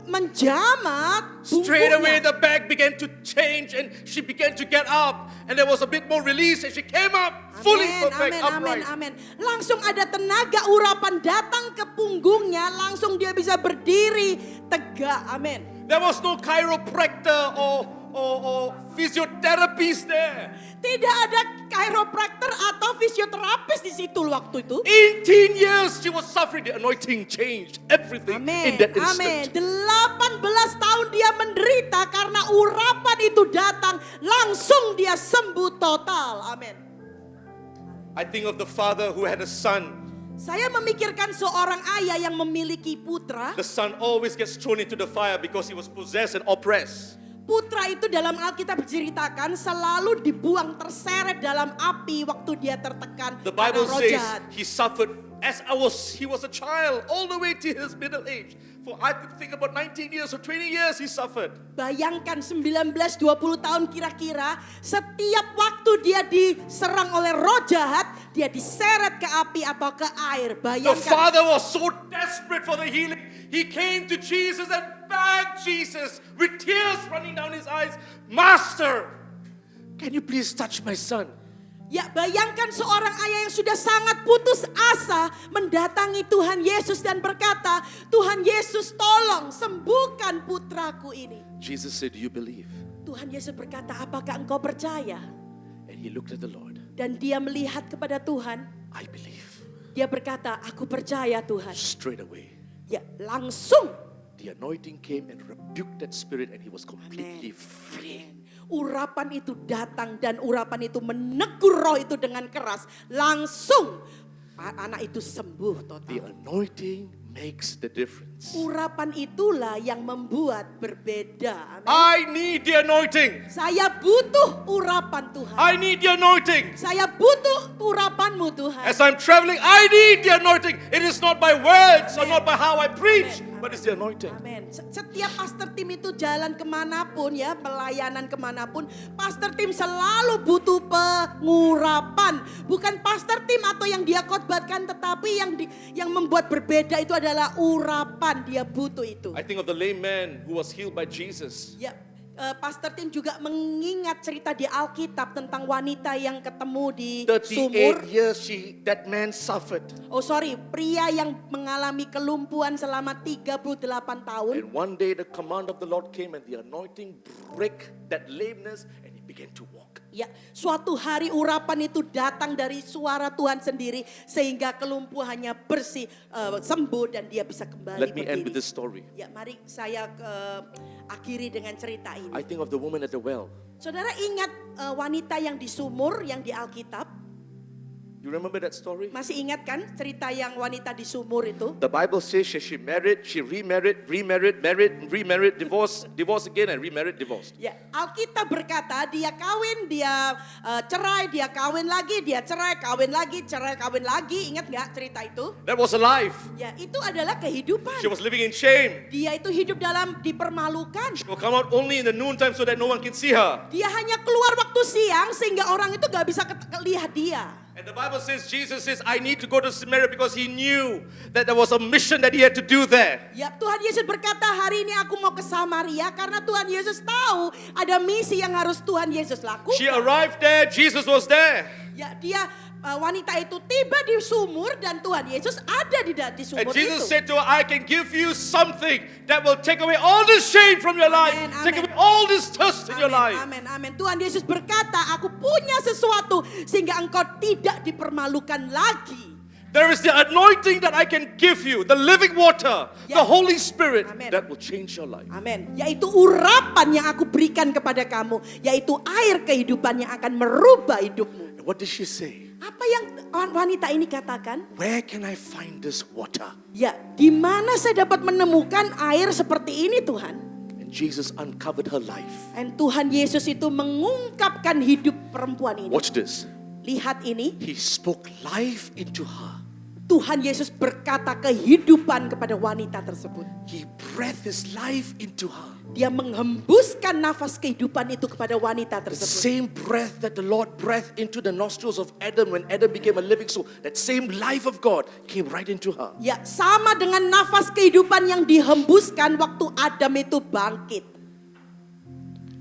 menjamak Straight away bungkuknya. the bag began to change and she began to get up. And there was a bit more release and she came up fully perfect, upright. Amin. Langsung ada tenaga urapan datang ke punggungnya, langsung dia bisa berdiri tegak. Amin. There was no chiropractor or physiotherapists there. Tidak ada chiropractor atau fisioterapis di situ waktu itu. 18 years she was suffering. The anointing changed everything in Amin, that amin. instant. 18 tahun dia menderita karena urapan itu datang, langsung dia sembuh total. Amin. I think of the father who had a son. Saya memikirkan seorang ayah yang memiliki putra. The son always gets thrown into the fire because he was possessed and oppressed. Putra itu dalam Alkitab diceritakan selalu dibuang terseret dalam api waktu dia tertekan The karena Bible roh says jahat. he suffered he was a child all the way to his middle age. For I think about 19 years or 20 years he suffered. Bayangkan 19-20 tahun kira-kira, setiap waktu dia diserang oleh roh jahat, dia diseret ke api atau ke air. The Bayangkan. father was so desperate for the healing. He came to Jesus and begged Jesus with tears running down his eyes. Master, can you please touch my son? Ya, bayangkan seorang ayah yang sudah sangat putus asa mendatangi Tuhan Yesus dan berkata, Tuhan Yesus tolong sembuhkan putraku ini. Jesus said, do you believe? Tuhan Yesus berkata, apakah engkau percaya? And he looked at the Lord. Dan dia melihat kepada Tuhan. I believe. Dia berkata, aku percaya Tuhan. Straight away, Ya, langsung. the anointing came and rebuked that spirit and he was completely free. Urapan itu datang dan urapan itu menegur roh itu dengan keras. Langsung anak itu sembuh The total. anointing makes the difference. Urapan itulah yang membuat berbeda. Amin. I need the anointing. Saya butuh urapan Tuhan. I need the anointing. Saya butuh urapanmu Tuhan. As I'm traveling, I need the anointing. It is not by words or not by how I preach, but it's the anointing. Amin. Setiap pastor tim itu jalan kemanapun ya, pelayanan kemanapun, pastor tim selalu butuh pengurapan. Bukan pastor tim atau yang dia khotbahkan, tetapi yang membuat berbeda itu adalah urapan. Dia butuh itu. I think of the lame man who was healed by Jesus. Ya, pastor tim juga mengingat cerita di Alkitab tentang wanita yang ketemu di sumur. 38 years that man suffered. Oh sorry, pria yang mengalami kelumpuhan selama 38 tahun. And one day the command of the Lord came and the anointing break that lameness and he began to walk. Ya, suatu hari urapan itu datang dari suara Tuhan sendiri sehingga kelumpuhannya bersih, sembuh dan dia bisa kembali Let me end with berdiri. this story. Ya, mari saya akhiri dengan cerita ini. I think of the woman at the well. Saudara ingat wanita yang di sumur yang di Alkitab? You remember that story? Masih ingat kan cerita yang wanita di sumur itu? The Bible says she married, she remarried, remarried, divorced again and remarried, divorced. Ya, Alkitab berkata dia kawin, dia cerai, dia kawin lagi, dia cerai, kawin lagi. Ingat nggak cerita itu? That was a life. Ya, itu adalah kehidupan. She was living in shame. Dia itu hidup dalam dipermalukan. She will come out only in the noontime so that no one can see her. Dia hanya keluar waktu siang sehingga orang itu gak bisa lihat dia. And the Bible says, Jesus says, I need to go to Samaria because he knew that there was a mission that he had to do there. Ya, Tuhan Yesus berkata, hari ini aku mau ke Samaria karena Tuhan Yesus tahu ada misi yang harus Tuhan Yesus lakukan. She arrived there, Jesus was there. Ya, dia wanita itu tiba di sumur dan Tuhan Yesus ada di sumur And Jesus itu. said to her, I can give you something that will take away all this shame from your life. Amen, Take amen. away all this thirst in your life. Amin, amin. Tuhan Yesus berkata, aku punya sesuatu sehingga engkau tidak dipermalukan lagi. There is the anointing that I can give you, the living water, the Ya. Holy Spirit Amen. that will change your life. Amin. Yaitu urapan yang aku berikan kepada kamu, yaitu air kehidupan yang akan merubah hidupmu. And what did she say? Apa yang wanita ini katakan? Where can I find this water? Ya, di mana saya dapat menemukan air seperti ini, Tuhan? And Jesus uncovered her life. Dan Tuhan Yesus itu mengungkapkan hidup perempuan ini. Watch this. Lihat ini, He spoke life into her. Tuhan Yesus berkata kehidupan kepada wanita tersebut. He breathed his life into her. Dia menghembuskan nafas kehidupan itu kepada wanita The tersebut. same breath that the Lord breathed into the nostrils of Adam when Adam became a living soul, that same life of God came right into her. Ya, sama dengan nafas kehidupan yang dihembuskan waktu Adam itu bangkit.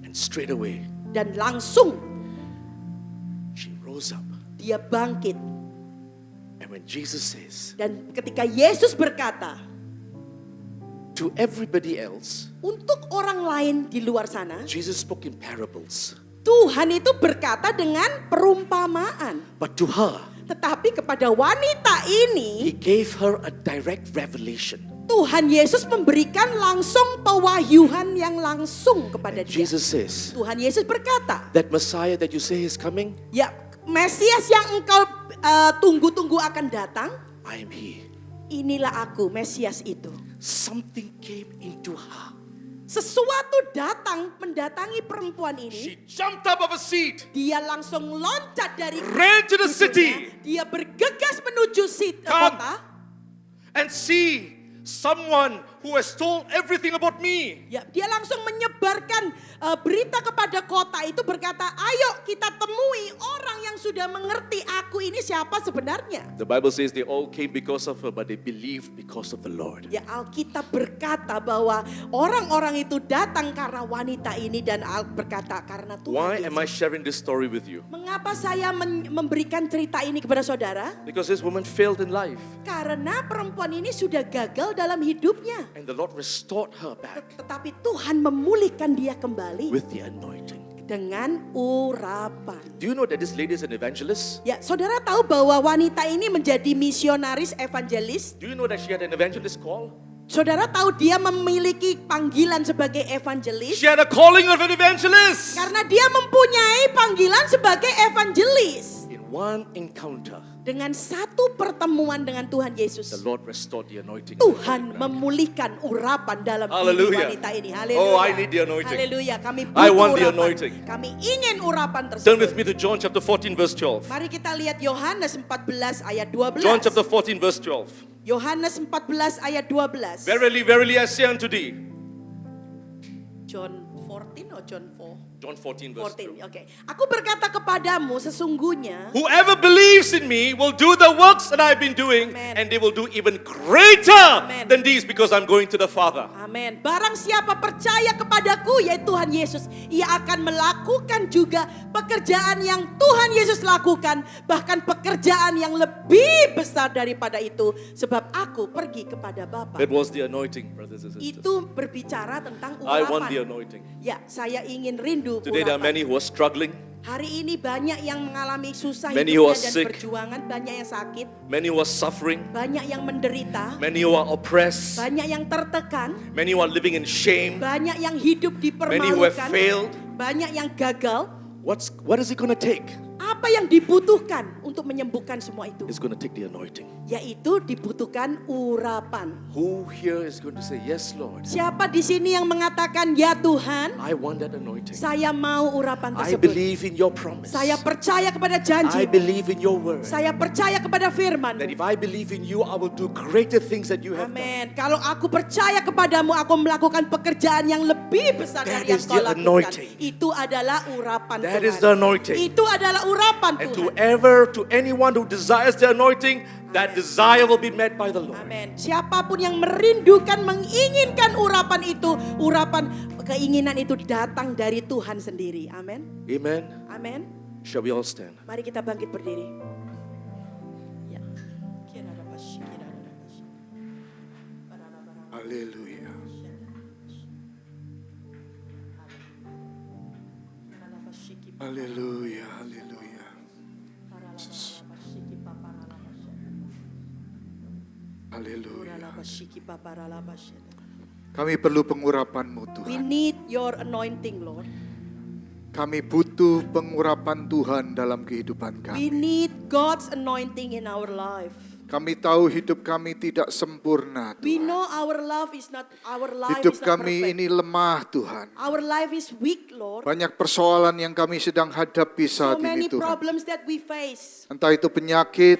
And straight away, Dan langsung she rose up. dia bangkit. And when Jesus says Dan ketika Yesus berkata, to everybody else, untuk orang lain di luar sana, Jesus spoke in parables. Tuhan itu berkata dengan perumpamaan. But to her, Tetapi kepada wanita he ini, gave her a direct revelation. Tuhan Yesus memberikan langsung pewahyuan yang langsung kepada And dia. Jesus says, Tuhan Yesus berkata, that Messiah that you say is coming, ya, Mesias yang engkau tunggu-tunggu akan datang, I am he. inilah aku, Mesias itu. Something came into her. Sesuatu datang mendatangi perempuan ini. She jumped up of a seat, Dia langsung loncat dari ran to the city. Dia bergegas menuju Come. kota. and see someone who has told everything about me. Ya, dia langsung menyebarkan berita kepada kota itu berkata, ayo kita temui orang yang sudah mengerti aku ini siapa sebenarnya. The Bible says they all came because of her, but they believed because of the Lord. Ya, Alkitab berkata bahwa orang-orang itu datang karena wanita ini dan berkata karena Tuhan Why Yesus. am I sharing this story with you? Mengapa saya memberikan cerita ini kepada saudara? Because this woman failed in life, Karena perempuan ini sudah gagal dalam hidupnya. and the Lord restored her back Tetapi Tuhan memulihkan dia kembali with the anointing. dengan urapan. Do you know that this lady is an evangelist? Ya, saudara tahu bahwa wanita ini menjadi misionaris evangelis? Do you know that she had an evangelist call? Saudara tahu dia memiliki panggilan sebagai evangelis? She had a calling of an evangelist. Karena dia mempunyai panggilan sebagai evangelis. In one encounter, Dengan satu pertemuan dengan Tuhan Yesus, the Lord restored the anointing. Tuhan memulihkan urapan dalam diri Hallelujah. wanita ini. Haleluya. Oh, I need the anointing. Haleluya. Kami I butuh want the urapan. anointing. Kami ingin urapan Turn with tersebut. me to John chapter 14 verse 12. Mari kita lihat Yohanes 14 ayat 12. John chapter 14 verse 12. Yohanes 14 ayat 12. Verily, verily I say unto thee. John 14 atau John 4? John 14 verse 14. 12. Oke. Aku berkata kepadamu sesungguhnya Whoever believes in me will do the works that I've been doing, Amen. and they will do even greater Amen. than these, because I'm going to the Father. Amin. Barang siapa percaya kepadaku, yaitu Tuhan Yesus, ia akan melakukan juga pekerjaan yang Tuhan Yesus lakukan, bahkan pekerjaan yang lebih besar daripada itu, sebab aku pergi kepada Bapa. That was the anointing, brothers and sisters. Itu berbicara tentang I want the urapan. anointing. Ya, saya ingin rindu Today there are many urapan. who are struggling, Hari ini banyak yang mengalami susah Many who hidupnya are dan sick. perjuangan, banyak yang sakit, many who are suffering, banyak yang menderita, many who are oppressed, banyak yang tertekan, many who are living in shame, banyak yang hidup many who have dipermalukan, failed. banyak yang gagal. What is it going to take? Apa yang dibutuhkan untuk menyembuhkan semua itu? It's going to take the anointing. Yaitu dibutuhkan urapan. Who here is going to say, yes, Lord, Siapa di sini yang mengatakan, ya Tuhan, I want that anointing. saya mau urapan I tersebut. believe in your promise. Saya percaya kepada I janji. believe in your word. Saya percaya kepada firman. That if I believe in you, I will do greater things that you have done. Amin. Kalau aku percaya kepadamu, aku melakukan pekerjaan yang lebih besar That dari yang is kau the lakukan. anointing. Itu adalah urapan That Tuhan. is the anointing. Itu adalah urapan And Tuhan. to anyone who desires the anointing, that desire will be met by the Lord. Amin. Siapapun yang merindukan, menginginkan urapan itu, urapan keinginan itu datang dari Tuhan sendiri. Amin. Amen. Amin. Shall we all stand? Mari kita bangkit berdiri. Ya. Haleluya. Haleluya. Haleluya. Haleluya. Kami perlu pengurapan-Mu We Tuhan. need your anointing, Lord. Kami butuh pengurapan Tuhan dalam kehidupan We kami. need God's anointing in our life. Kami tahu hidup kami tidak sempurna. We know our life is not Hidup perfect. kami ini lemah Tuhan. Our life is weak, Lord. Banyak persoalan yang kami sedang hadapi So saat many ini Tuhan. problems that we face. Entah itu penyakit,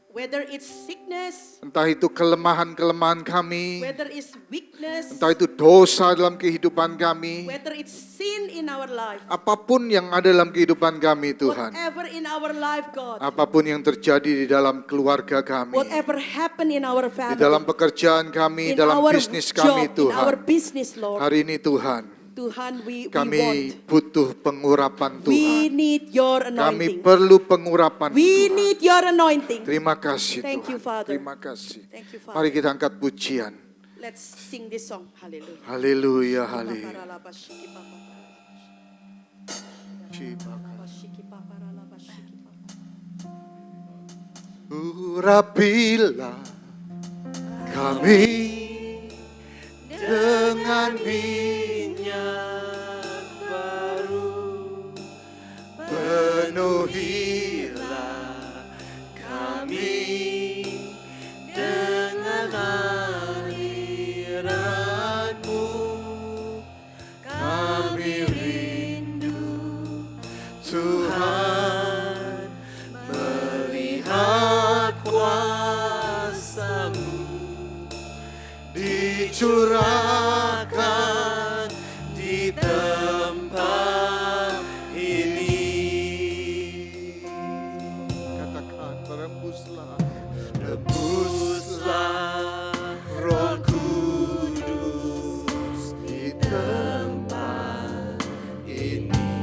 Whether it's sickness, entah itu kelemahan-kelemahan kami, whether it's weakness, entah itu dosa dalam kehidupan kami, whether it's sin in our life. apapun yang ada dalam kehidupan kami Tuhan, Whatever in our life, God. apapun yang terjadi di dalam keluarga kami, Whatever happen in our di family. dalam pekerjaan kami, In dalam our bisnis job, kami in our Tuhan, business, Lord. hari ini Tuhan, Tuhan, we kami want. butuh pengurapan We Tuhan. need your Kami anointing. perlu pengurapan We Tuhan. need your anointing. Terima kasih Thank you, Tuhan. Father. Terima kasih. Thank you, Father. Mari kita angkat pujian. Let's sing this song. Hallelujah. Haleluya, haleluya. Urapilah kami dengan minyak baru, penuhilah kami dengan aliran-Mu. Kami rindu Tuhan melihat kuasa-Mu di dicurahkan di tempat ini. Katakan berembuslah. Rebuslah Roh Kudus di tempat ini.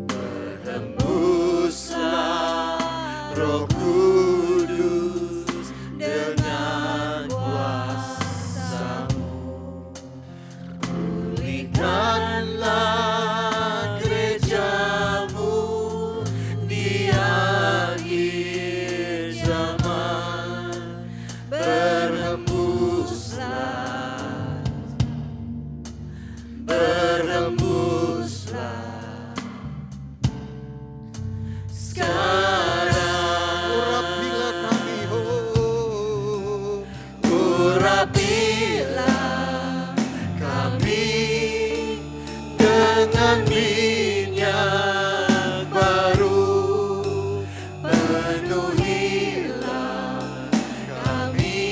Berembuslah Roh Kudus dengan kuasa-Mu. Pulihkanlah gereja-Mu di akhir zaman. Berembuslah, berembuslah sekarang. Urapilah kami, oh. Urapilah kami dengan minyak baru. Penuhilah kami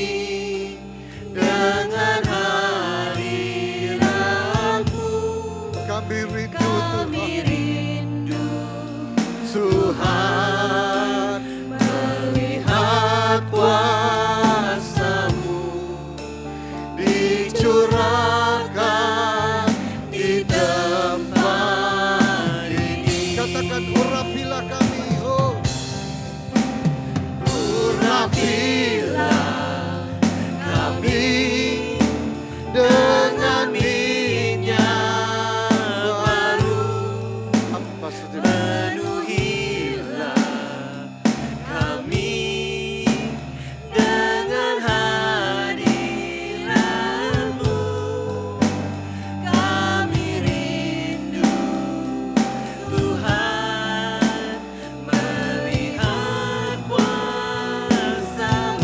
dengan hadirat-Mu. Kami rindu Kami Tuhan. rindu Tuhan melihat kuasa-Mu dicurahkan di tempat ini. Katakan urapilah kami, oh. Urapilah kami dengan minyak baru. Apa saja Penuhilah kami dengan hadirat-Mu. Kami rindu Tuhan melihat kuasa-Mu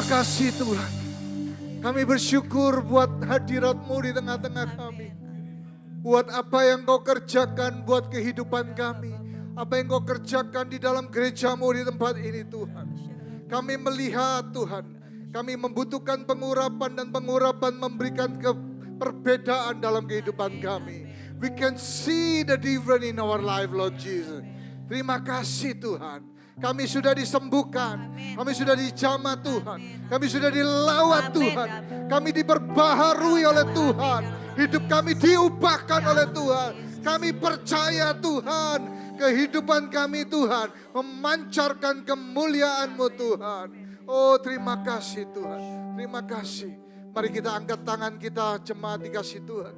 Terima kasih Tuhan. Kami bersyukur buat hadirat-Mu di tengah-tengah kami. Buat apa yang Kau kerjakan buat kehidupan kami. Apa yang Kau kerjakan di dalam gereja-Mu di tempat ini Tuhan. Kami melihat Tuhan. Kami membutuhkan pengurapan dan pengurapan memberikan perbedaan dalam kehidupan kami. We can see the difference in our life Lord Jesus. Terima kasih Tuhan. Kami sudah disembuhkan. Kami sudah dijamah Tuhan. Kami sudah dilawat Tuhan. Kami diperbaharui oleh Tuhan. Hidup kami diubahkan oleh Tuhan. Kami percaya Tuhan. Kehidupan kami Tuhan memancarkan kemuliaan-Mu Tuhan. Oh terima kasih Tuhan. Terima kasih. Mari kita angkat tangan kita jemaat dikasih Tuhan.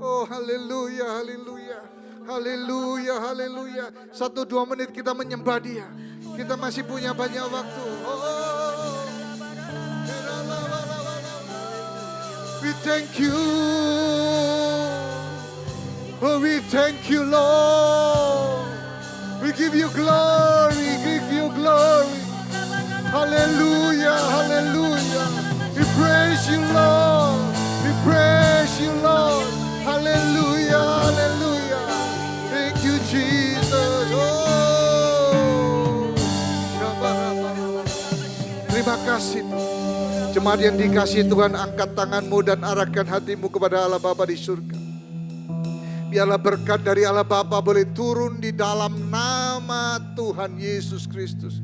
Oh haleluya, haleluya. Haleluya, haleluya. 1-2 menit kita menyembah Dia. Kita masih punya banyak waktu. Oh. We thank you. Oh, we thank you, Lord. We give you glory, give you glory. Hallelujah, hallelujah. We praise you, Lord. We praise you, Lord. Hallelujah, hallelujah. Thank you, Jesus. Oh. Terima kasih. Jemaat yang dikasihi Tuhan, angkat tanganmu dan arahkan hatimu kepada Allah Bapa di surga. Biarlah berkat dari Allah Bapa boleh turun di dalam nama Tuhan Yesus Kristus.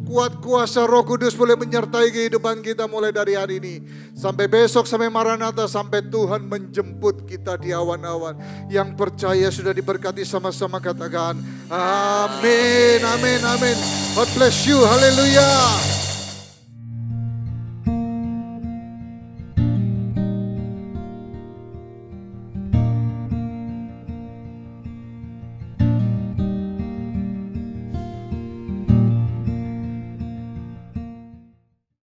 Kuat kuasa Roh Kudus boleh menyertai kehidupan kita mulai dari hari ini. Sampai besok, sampai Maranatha, sampai Tuhan menjemput kita di awan-awan. Yang percaya sudah diberkati sama-sama katakan amin, amin, amin. God bless you, haleluya.